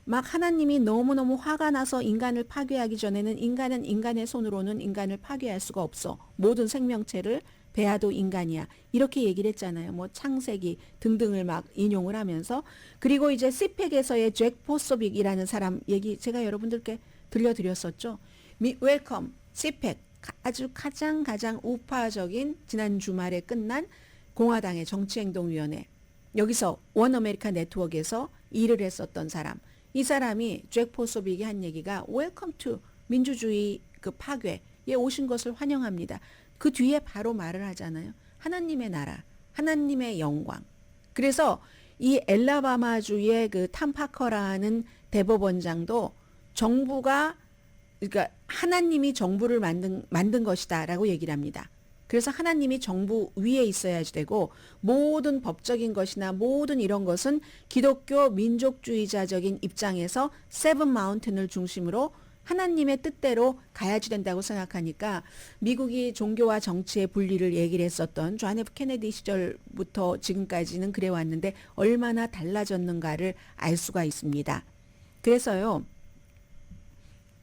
Speaker 6: 막 하나님이 너무너무 화가 나서 인간을 파괴하기 전에는 인간은 인간의 손으로는 인간을 파괴할 수가 없어. 모든 생명체를 배아도 인간이야. 이렇게 얘기를 했잖아요. 뭐 창세기 등등을 막 인용을 하면서 그리고 이제 CPEC에서의 잭 포소빅이라는 사람 얘기 제가 여러분들께 들려드렸었죠. 웰컴 CPEC 아주 가장 우파적인 지난 주말에 끝난 공화당의 정치행동위원회 여기서 원 아메리카 네트워크에서 일을 했었던 사람 이 사람이 잭 포소빅이 한 얘기가 웰컴 투 민주주의 그 파괴에 오신 것을 환영합니다. 그 뒤에 바로 말을 하잖아요. 하나님의 나라, 하나님의 영광. 그래서 이 엘라바마주의 그 탐 파커라는 대법원장도 정부가 그러니까 하나님이 정부를 만든 것이다라고 얘기를 합니다. 그래서 하나님이 정부 위에 있어야지 되고 모든 법적인 것이나 모든 이런 것은 기독교 민족주의자적인 입장에서 세븐 마운틴을 중심으로 하나님의 뜻대로 가야지 된다고 생각하니까 미국이 종교와 정치의 분리를 얘기를 했었던 존 F 케네디 시절부터 지금까지는 그래 왔는데 얼마나 달라졌는가를 알 수가 있습니다. 그래서요.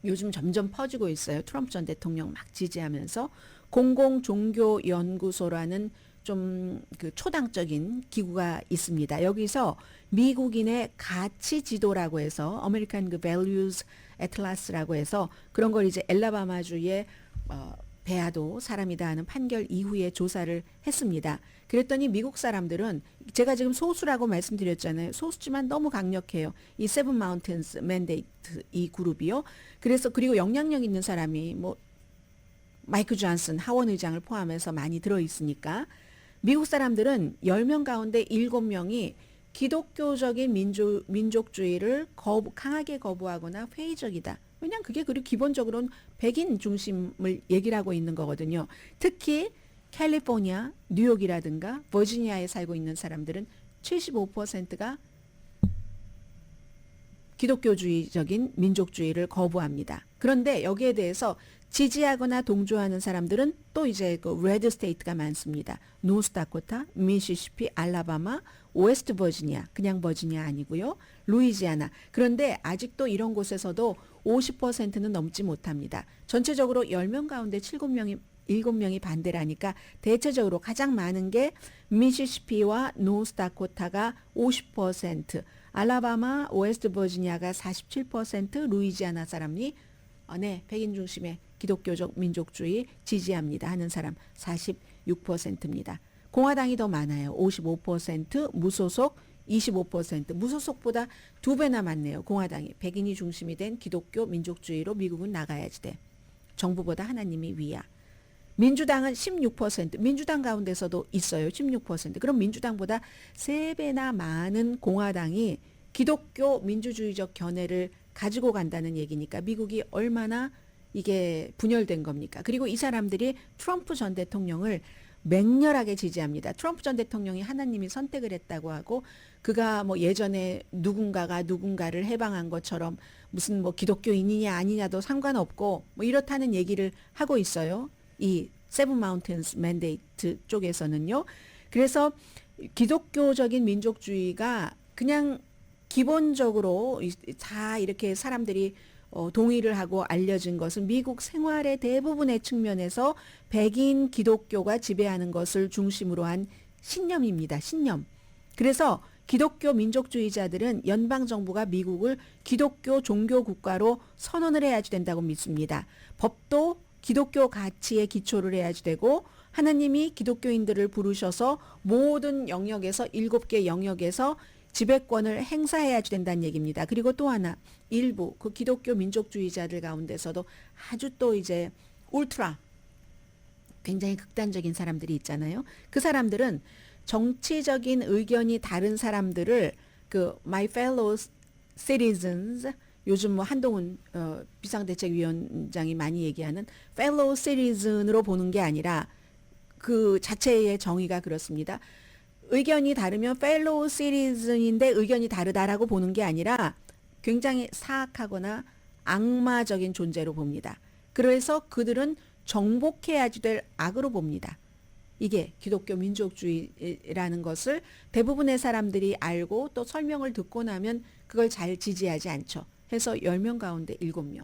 Speaker 6: 요즘 점점 퍼지고 있어요. 트럼프 전 대통령 막 지지하면서 공공종교연구소라는 좀 그 초당적인 기구가 있습니다. 여기서 미국인의 가치 지도라고 해서 아메리칸 그 values atlas라고 해서 그런 걸 이제 엘라바마주의 배아도 사람이다 하는 판결 이후에 조사를 했습니다. 그랬더니 미국 사람들은 제가 지금 소수라고 말씀드렸잖아요. 소수지만 너무 강력해요. 이 세븐 마운틴스 맨데이트 이 그룹이요. 그래서 그리고 영향력 있는 사람이 뭐 마이크 존슨 하원 의장을 포함해서 많이 들어있으니까 미국 사람들은 10명 가운데 7명이 기독교적인 민족주의를 강하게 거부하거나 회의적이다. 왜냐하면 그게 그리고 기본적으로는 백인 중심을 얘기를 하고 있는 거거든요. 특히 캘리포니아, 뉴욕이라든가 버지니아에 살고 있는 사람들은 75%가 기독교주의적인 민족주의를 거부합니다. 그런데 여기에 대해서 지지하거나 동조하는 사람들은 또 이제 그 레드 스테이트가 많습니다. 노스다코타, 미시시피, 알라바마, 웨스트 버지니아, 그냥 버지니아 아니고요. 루이지아나. 그런데 아직도 이런 곳에서도 50%는 넘지 못합니다. 전체적으로 10명 가운데 7명이 반대를 하니까 대체적으로 가장 많은 게 미시시피와 노스다코타가 50%, 알라바마, 웨스트 버지니아가 47%, 루이지아나 사람이 네, 백인 중심의 기독교적 민족주의 지지합니다 하는 사람 46%입니다. 공화당이 더 많아요. 55%, 무소속 25%, 무소속보다 2배나 많네요. 공화당이 백인이 중심이 된 기독교 민족주의로 미국은 나가야지 돼. 정부보다 하나님이 위야. 민주당은 16%, 민주당 가운데서도 있어요. 16%. 그럼 민주당보다 3배나 많은 공화당이 기독교 민주주의적 견해를 가지고 간다는 얘기니까 미국이 얼마나 이게 분열된 겁니까? 그리고 이 사람들이 트럼프 전 대통령을 맹렬하게 지지합니다. 트럼프 전 대통령이 하나님이 선택을 했다고 하고 그가 뭐 예전에 누군가가 누군가를 해방한 것처럼 무슨 뭐 기독교인이냐 아니냐도 상관없고 뭐 이렇다는 얘기를 하고 있어요. 이 세븐 마운틴스 맨데이트 쪽에서는요. 그래서 기독교적인 민족주의가 그냥 기본적으로 다 이렇게 사람들이 동의를 하고 알려진 것은 미국 생활의 대부분의 측면에서 백인 기독교가 지배하는 것을 중심으로 한 신념입니다. 신념. 그래서 기독교 민족주의자들은 연방정부가 미국을 기독교 종교 국가로 선언을 해야지 된다고 믿습니다. 법도 기독교 가치에 기초를 해야지 되고 하나님이 기독교인들을 부르셔서 모든 영역에서 7개 영역에서 지배권을 행사해야지 된다는 얘기입니다. 그리고 또 하나 일부 그 기독교 민족주의자들 가운데서도 아주 또 이제 울트라 굉장히 극단적인 사람들이 있잖아요. 그 사람들은 정치적인 의견이 다른 사람들을 그 my fellow citizens 요즘 뭐 한동훈 비상대책위원장이 많이 얘기하는 fellow citizen으로 보는 게 아니라 그 자체의 정의가 그렇습니다. 의견이 다르면 fellow citizen인데 의견이 다르다라고 보는 게 아니라 굉장히 사악하거나 악마적인 존재로 봅니다. 그래서 그들은 정복해야지 될 악으로 봅니다. 이게 기독교 민족주의라는 것을 대부분의 사람들이 알고 또 설명을 듣고 나면 그걸 잘 지지하지 않죠. 해서 10명 가운데 7명.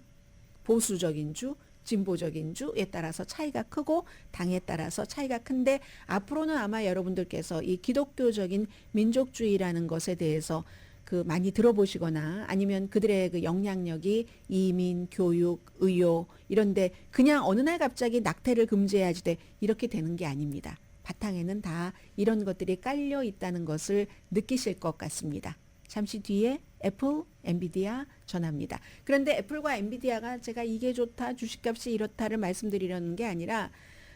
Speaker 6: 보수적인 주, 진보적인 주에 따라서 차이가 크고 당에 따라서 차이가 큰데 앞으로는 아마 여러분들께서 이 기독교적인 민족주의라는 것에 대해서 그 많이 들어보시거나 아니면 그들의 그 영향력이 이민, 교육, 의료 이런데 그냥 어느 날 갑자기 낙태를 금지해야지 돼 이렇게 되는 게 아닙니다. 바탕에는 다 이런 것들이 깔려 있다는 것을 느끼실 것 같습니다. 잠시 뒤에 애플, 엔비디아 전합니다. 그런데 애플과 엔비디아가 제가 이게 좋다, 주식값이 이렇다를 말씀드리려는 게 아니라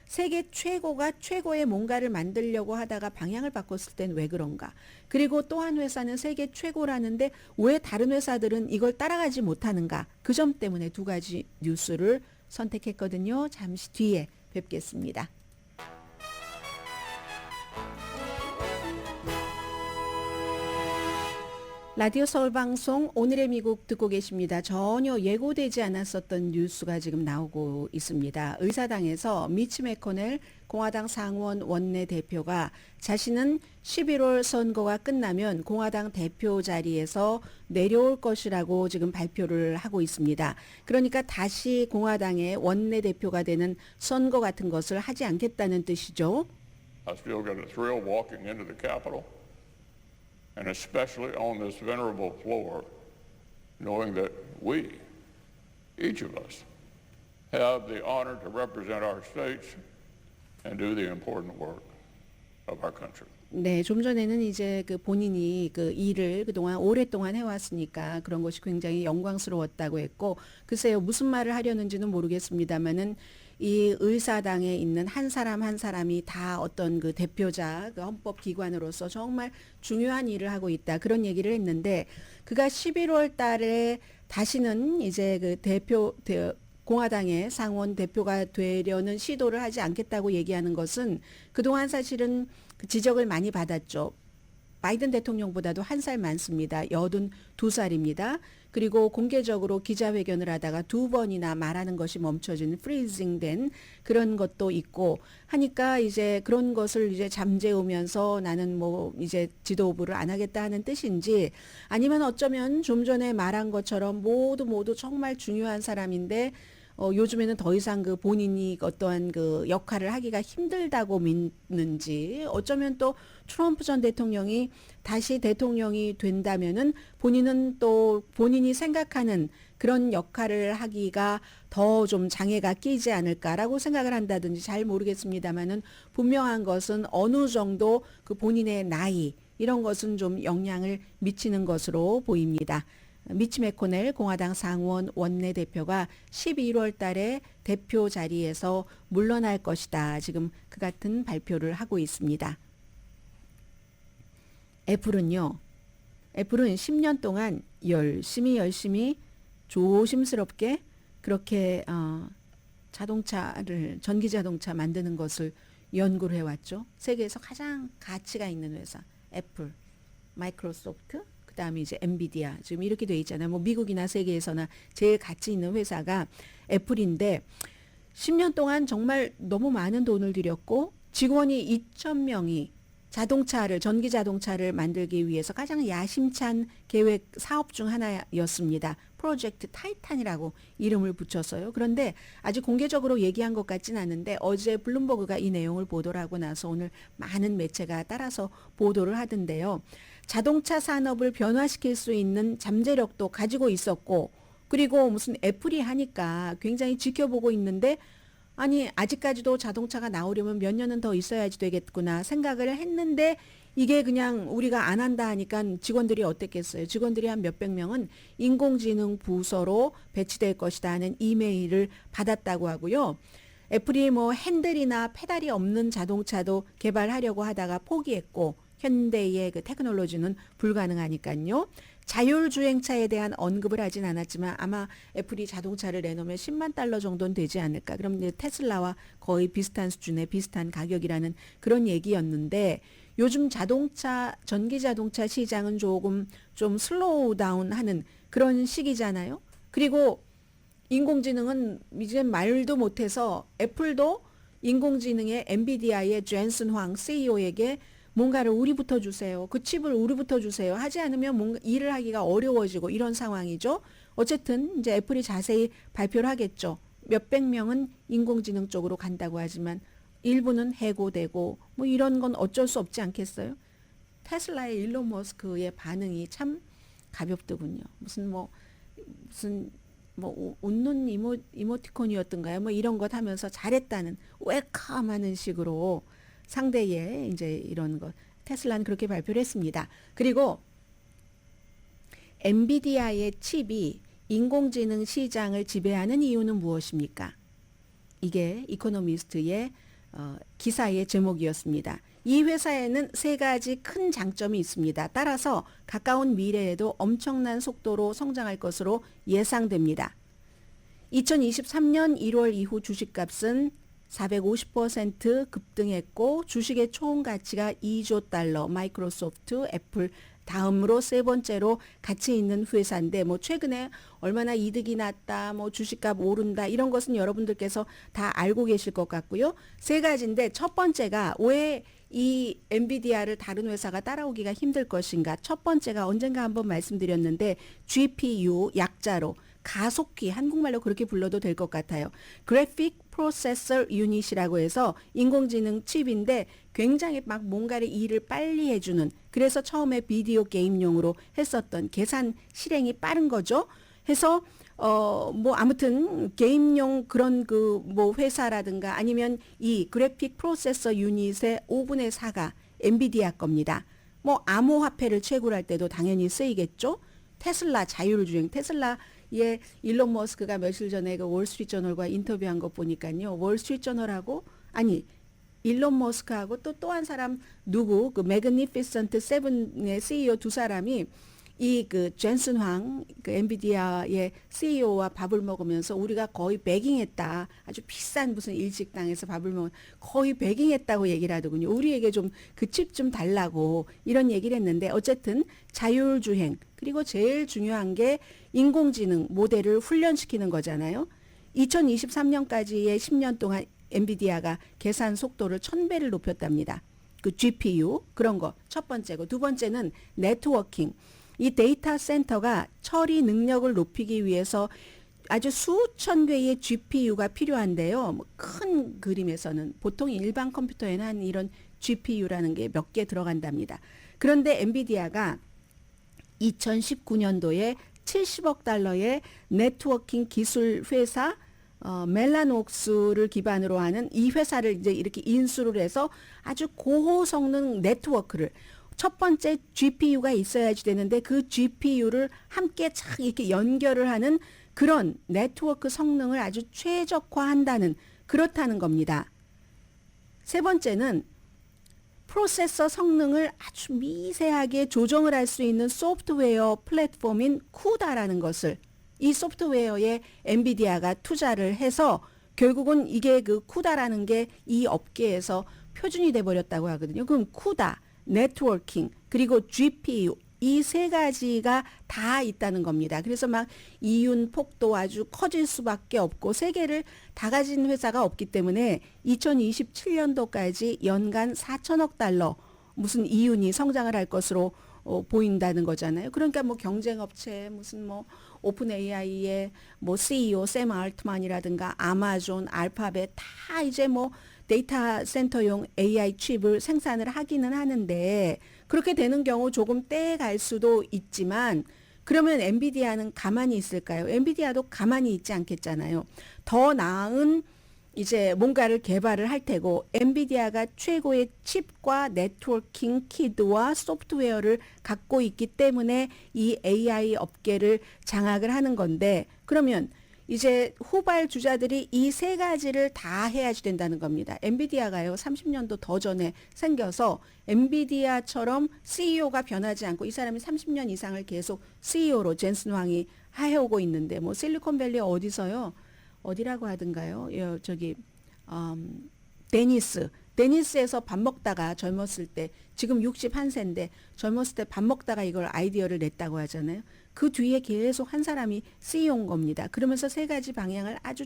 Speaker 6: 세계 최고가 최고의 뭔가를 만들려고 하다가 방향을 바꿨을 땐 왜 그런가? 그리고 또 한 회사는 세계 최고라는데 왜 다른 회사들은 이걸 따라가지 못하는가? 그 점 때문에 2가지 뉴스를 선택했거든요. 잠시 뒤에 뵙겠습니다. 라디오 서울 방송 오늘의 미국 듣고 계십니다. 전혀 예고되지 않았었던 뉴스가 지금 나오고 있습니다. 의사당에서 미치 매코넬 공화당 상원 원내대표가 자신은 11월 선거가 끝나면 공화당 대표 자리에서 내려올 것이라고 지금 발표를 하고 있습니다. 그러니까 다시 공화당의 원내대표가 되는 선거 같은 것을 하지 않겠다는 뜻이죠.
Speaker 7: I still got a thrill walking into the Capitol. And especially on this venerable floor, knowing that we, each of us, have the honor to represent our states and do the important work of our country.
Speaker 6: 네, 좀 전에는 이제 그 본인이 그 일을 그동안 오랫동안 해왔으니까 그런 것이 굉장히 영광스러웠다고 했고, 글쎄요, 무슨 말을 하려는지는 모르겠습니다만은 이 의사당에 있는 한 사람 한 사람이 다 어떤 그 대표자, 그 헌법기관으로서 정말 중요한 일을 하고 있다. 그런 얘기를 했는데, 그가 11월 달에 다시는 이제 그 공화당의 상원 대표가 되려는 시도를 하지 않겠다고 얘기하는 것은 그동안 사실은 지적을 많이 받았죠. 바이든 대통령보다도 1살 많습니다. 82살입니다. 그리고 공개적으로 기자회견을 하다가 2번이나 말하는 것이 멈춰진 프리징된 그런 것도 있고 하니까 이제 그런 것을 이제 잠재우면서 나는 뭐 이제 지도부를 안 하겠다 하는 뜻인지 아니면 어쩌면 좀 전에 말한 것처럼 모두 정말 중요한 사람인데 요즘에는 더 이상 그 본인이 어떠한 그 역할을 하기가 힘들다고 믿는지 어쩌면 또 트럼프 전 대통령이 다시 대통령이 된다면은 본인은 또 본인이 생각하는 그런 역할을 하기가 더 좀 장애가 끼지 않을까라고 생각을 한다든지 잘 모르겠습니다만은 분명한 것은 어느 정도 그 본인의 나이 이런 것은 좀 영향을 미치는 것으로 보입니다. 미치 매코넬 공화당 상원 원내대표가 11월 달에 대표 자리에서 물러날 것이다. 지금 그 같은 발표를 하고 있습니다. 애플은 10년 동안 열심히 조심스럽게 그렇게 전기 자동차 만드는 것을 연구를 해왔죠. 세계에서 가장 가치가 있는 회사 애플, 마이크로소프트, 그 다음에 이제 엔비디아 지금 이렇게 돼 있잖아요. 뭐 미국이나 세계에서나 제일 가치 있는 회사가 애플인데 10년 동안 정말 너무 많은 돈을 들였고 직원이 2,000명이 전기 자동차를 만들기 위해서 가장 야심찬 계획 사업 중 하나였습니다. 프로젝트 타이탄이라고 이름을 붙였어요. 그런데 아직 공개적으로 얘기한 것 같진 않은데 어제 블룸버그가 이 내용을 보도를 하고 나서 오늘 많은 매체가 따라서 보도를 하던데요. 자동차 산업을 변화시킬 수 있는 잠재력도 가지고 있었고 그리고 무슨 애플이 하니까 굉장히 지켜보고 있는데 아니 아직까지도 자동차가 나오려면 몇 년은 더 있어야지 되겠구나 생각을 했는데 이게 그냥 우리가 안 한다 하니까 직원들이 어땠겠어요. 직원들이 한 몇백 명은 인공지능 부서로 배치될 것이다 하는 이메일을 받았다고 하고요. 애플이 뭐 핸들이나 페달이 없는 자동차도 개발하려고 하다가 포기했고 현대의 그 테크놀로지는 불가능하니까요. 자율주행차에 대한 언급을 하진 않았지만 아마 애플이 자동차를 내놓으면 10만 달러 정도는 되지 않을까. 그럼 이제 테슬라와 거의 비슷한 수준의 비슷한 가격이라는 그런 얘기였는데 요즘 전기 자동차 시장은 조금 좀 슬로우 다운하는 그런 시기잖아요. 그리고 인공지능은 이제 말도 못해서 애플도 인공지능의 엔비디아의 젠슨 황 CEO에게 뭔가를 우리부터 주세요. 그 칩을 우리부터 주세요. 하지 않으면 뭔가 일을 하기가 어려워지고 이런 상황이죠. 어쨌든 이제 애플이 자세히 발표를 하겠죠. 몇백 명은 인공지능 쪽으로 간다고 하지만 일부는 해고되고 뭐 이런 건 어쩔 수 없지 않겠어요? 테슬라의 일론 머스크의 반응이 참 가볍더군요. 무슨 웃는 이모티콘이었던가요? 뭐 이런 것 하면서 잘했다는 웰컴 하는 식으로 상대의 이제 이런 것 테슬라는 그렇게 발표를 했습니다. 그리고 엔비디아의 칩이 인공지능 시장을 지배하는 이유는 무엇입니까? 이게 이코노미스트의 기사의 제목이었습니다. 이 회사에는 세 가지 큰 장점이 있습니다. 따라서 가까운 미래에도 엄청난 속도로 성장할 것으로 예상됩니다. 2023년 1월 이후 주식값은 450% 급등했고 주식의 총 가치가 2조 달러, 마이크로소프트, 애플 다음으로 세 번째로 가치 있는 회사인데 뭐 최근에 얼마나 이득이 났다, 뭐 주식값 오른다 이런 것은 여러분들께서 다 알고 계실 것 같고요. 세 가지인데 첫 번째가 왜 이 엔비디아를 다른 회사가 따라오기가 힘들 것인가. 첫 번째가 언젠가 한번 말씀드렸는데 GPU 약자로 가속기 한국말로 그렇게 불러도 될 것 같아요. 그래픽 프로세서 유닛이라고 해서 인공지능 칩인데 굉장히 막 뭔가를 일을 빨리 해주는 그래서 처음에 비디오 게임용으로 했었던 계산 실행이 빠른 거죠. 해서 뭐 아무튼 게임용 그런 그 뭐 회사라든가 아니면 이 그래픽 프로세서 유닛의 5분의 4가 엔비디아 겁니다. 뭐 암호화폐를 채굴할 때도 당연히 쓰이겠죠. 테슬라 자율주행 테슬라의 일론 머스크가 며칠 전에 그 월스트리트저널과 인터뷰한 거 보니까요. 월스트리트저널하고 아니 일론 머스크하고 또 한 사람 누구 그 매그니피센트 세븐의 CEO 두 사람이 이 그 젠슨 황 그 엔비디아의 CEO와 밥을 먹으면서 우리가 거의 베깅했다. 아주 비싼 무슨 일식당에서 밥을 먹은 거의 베깅했다고 얘기를 하더군요. 우리에게 좀 그 칩 좀 달라고 이런 얘기를 했는데 어쨌든 자율주행 그리고 제일 중요한 게 인공지능 모델을 훈련시키는 거잖아요. 2023년까지의 10년 동안 엔비디아가 계산 속도를 1000배를 높였답니다. 그 GPU 그런 거 첫 번째고 두 번째는 네트워킹. 이 데이터 센터가 처리 능력을 높이기 위해서 아주 수천 개의 GPU가 필요한데요. 뭐 큰 그림에서는 보통 일반 컴퓨터에는 한 이런 GPU라는 게 몇 개 들어간답니다. 그런데 엔비디아가 2019년도에 70억 달러의 네트워킹 기술 회사 멜라녹스를 기반으로 하는 이 회사를 이제 이렇게 인수를 해서 아주 고성능 네트워크를 첫 번째 GPU가 있어야지 되는데 그 GPU를 함께 착 이렇게 연결을 하는 그런 네트워크 성능을 아주 최적화한다는 그렇다는 겁니다. 세 번째는 프로세서 성능을 아주 미세하게 조정을 할 수 있는 소프트웨어 플랫폼인 쿠다라는 것을 이 소프트웨어에 엔비디아가 투자를 해서 결국은 이게 그 쿠다라는 게 이 업계에서 표준이 돼 버렸다고 하거든요. 그럼 쿠다, 네트워킹, 그리고 GPU 이 세 가지가 다 있다는 겁니다. 그래서 막 이윤 폭도 아주 커질 수밖에 없고 세 개를 다 가진 회사가 없기 때문에 2027년도까지 연간 4천억 달러 무슨 이윤이 성장을 할 것으로 보인다는 거잖아요. 그러니까 뭐 경쟁업체 무슨 뭐 오픈 AI의 뭐 CEO 샘 알트만이라든가 아마존, 알파벳 다 이제 뭐 데이터 센터용 AI 칩을 생산을 하기는 하는데 그렇게 되는 경우 조금 떼갈 수도 있지만 그러면 엔비디아는 가만히 있을까요? 엔비디아도 가만히 있지 않겠잖아요. 더 나은 이제 뭔가를 개발을 할 테고 엔비디아가 최고의 칩과 네트워킹 키드와 소프트웨어를 갖고 있기 때문에 이 AI 업계를 장악을 하는 건데 그러면 이제 후발 주자들이 이 세 가지를 다 해야지 된다는 겁니다. 엔비디아가요 30년도 더 전에 생겨서 엔비디아처럼 CEO가 변하지 않고 이 사람이 30년 이상을 계속 CEO로 젠슨 황이 해오고 있는데 뭐 실리콘밸리 어디서요? 어디라고 하던가요? 저기 데니스에서 밥 먹다가 젊었을 때 지금 61세인데 젊었을 때 밥 먹다가 이걸 아이디어를 냈다고 하잖아요. 그 뒤에 계속 한 사람이 CEO인 겁니다. 그러면서 세 가지 방향을 아주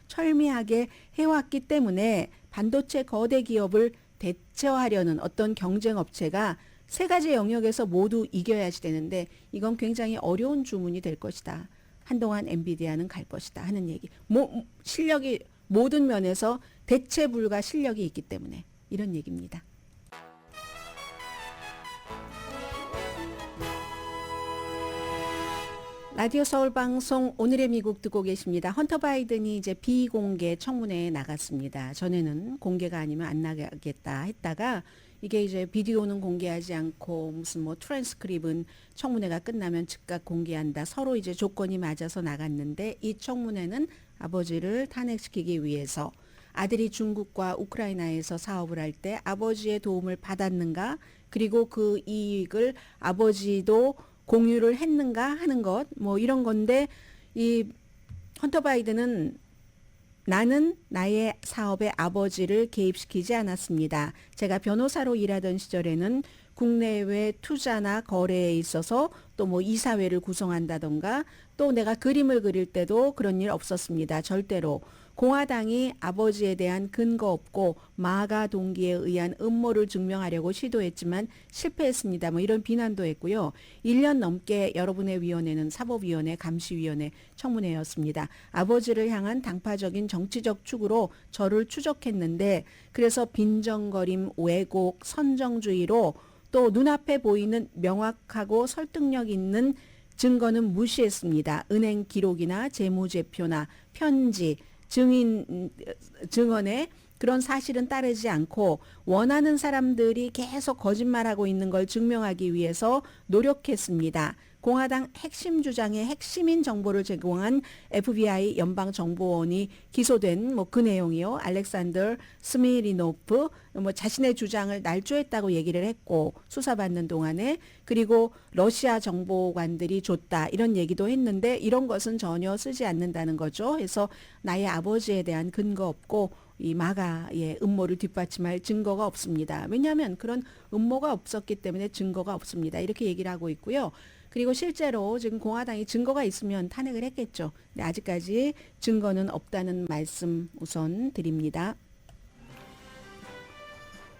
Speaker 6: 철미하게 해왔기 때문에 반도체 거대 기업을 대처하려는 어떤 경쟁업체가 세 가지 영역에서 모두 이겨야지 되는데 이건 굉장히 어려운 주문이 될 것이다. 한동안 엔비디아는 갈 것이다 하는 얘기. 실력이 모든 면에서 대체 불가 실력이 있기 때문에 이런 얘기입니다. 라디오 서울 방송 오늘의 미국 듣고 계십니다. 헌터 바이든이 이제 비공개 청문회에 나갔습니다. 전에는 공개가 아니면 안 나가겠다 했다가 이게 이제 비디오는 공개하지 않고 무슨 뭐 트랜스크립은 청문회가 끝나면 즉각 공개한다. 서로 이제 조건이 맞아서 나갔는데 이 청문회는 아버지를 탄핵시키기 위해서 아들이 중국과 우크라이나에서 사업을 할 때 아버지의 도움을 받았는가 그리고 그 이익을 아버지도 공유를 했는가 하는 것 뭐 이런 건데 이 헌터 바이든은 나는 나의 사업에 아버지를 개입시키지 않았습니다. 제가 변호사로 일하던 시절에는 국내외 투자나 거래에 있어서 또 뭐 이사회를 구성한다던가 또 내가 그림을 그릴 때도 그런 일 없었습니다. 절대로. 공화당이 아버지에 대한 근거 없고 마가 동기에 의한 음모를 증명하려고 시도했지만 실패했습니다. 뭐 이런 비난도 했고요. 1년 넘게 여러분의 위원회는 사법위원회, 감시위원회, 청문회였습니다. 아버지를 향한 당파적인 정치적 축으로 저를 추적했는데 그래서 빈정거림, 왜곡, 선정주의로 또 눈앞에 보이는 명확하고 설득력 있는 증거는 무시했습니다. 은행 기록이나 재무제표나 편지, 증언에 그런 사실은 따르지 않고 원하는 사람들이 계속 거짓말하고 있는 걸 증명하기 위해서 노력했습니다. 공화당 핵심 주장의 핵심인 정보를 제공한 FBI 연방정보원이 기소된 뭐 그 내용이요. 알렉산더 스미리노프 뭐 자신의 주장을 날조했다고 얘기를 했고 수사받는 동안에 그리고 러시아 정보관들이 줬다 이런 얘기도 했는데 이런 것은 전혀 쓰지 않는다는 거죠. 그래서 나의 아버지에 대한 근거 없고 이 마가의 음모를 뒷받침할 증거가 없습니다. 왜냐하면 그런 음모가 없었기 때문에 증거가 없습니다. 이렇게 얘기를 하고 있고요. 그리고 실제로 지금 공화당이 증거가 있으면 탄핵을 했겠죠. 근데 아직까지 증거는 없다는 말씀 우선 드립니다.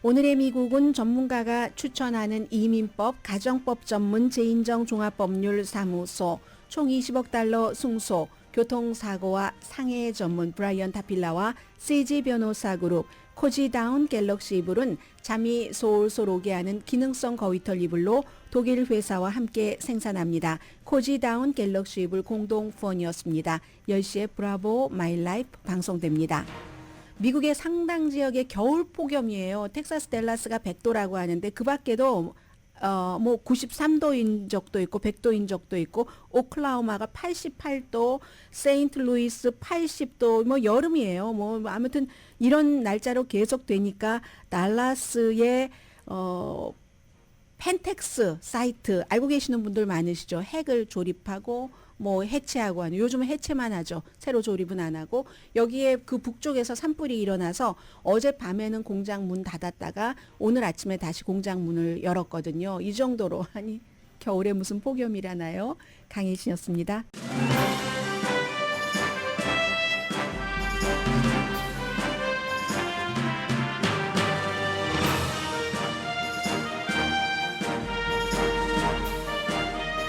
Speaker 6: 오늘의 미국은 전문가가 추천하는 이민법, 가정법 전문 재인정 종합법률 사무소, 총 20억 달러 승소, 교통사고와 상해 전문 브라이언 타필라와 CG 변호사 그룹, 코지다운 갤럭시 이불은 잠이 솔솔 오게 하는 기능성 거위털 이불로 독일 회사와 함께 생산합니다. 코지다운 갤럭시 이불 공동 후원이었습니다. 10시에 브라보 마이 라이프 방송됩니다. 미국의 상당 지역의 겨울 폭염이에요. 텍사스 댈러스가 100도라고 하는데 그 밖에도 뭐 93도인 적도 있고 100도인 적도 있고 오클라호마가 88도, 세인트루이스 80도, 뭐 여름이에요. 뭐 아무튼 이런 날짜로 계속 되니까 달라스의 펜텍스 사이트 알고 계시는 분들 많으시죠? 핵을 조립하고 뭐 해체하고 하는, 요즘은 해체만 하죠. 새로 조립은 안 하고. 여기에 그 북쪽에서 산불이 일어나서 어젯밤에는 공장 문 닫았다가 오늘 아침에 다시 공장 문을 열었거든요. 이 정도로, 아니 겨울에 무슨 폭염이라나요? 강혜신이었습니다.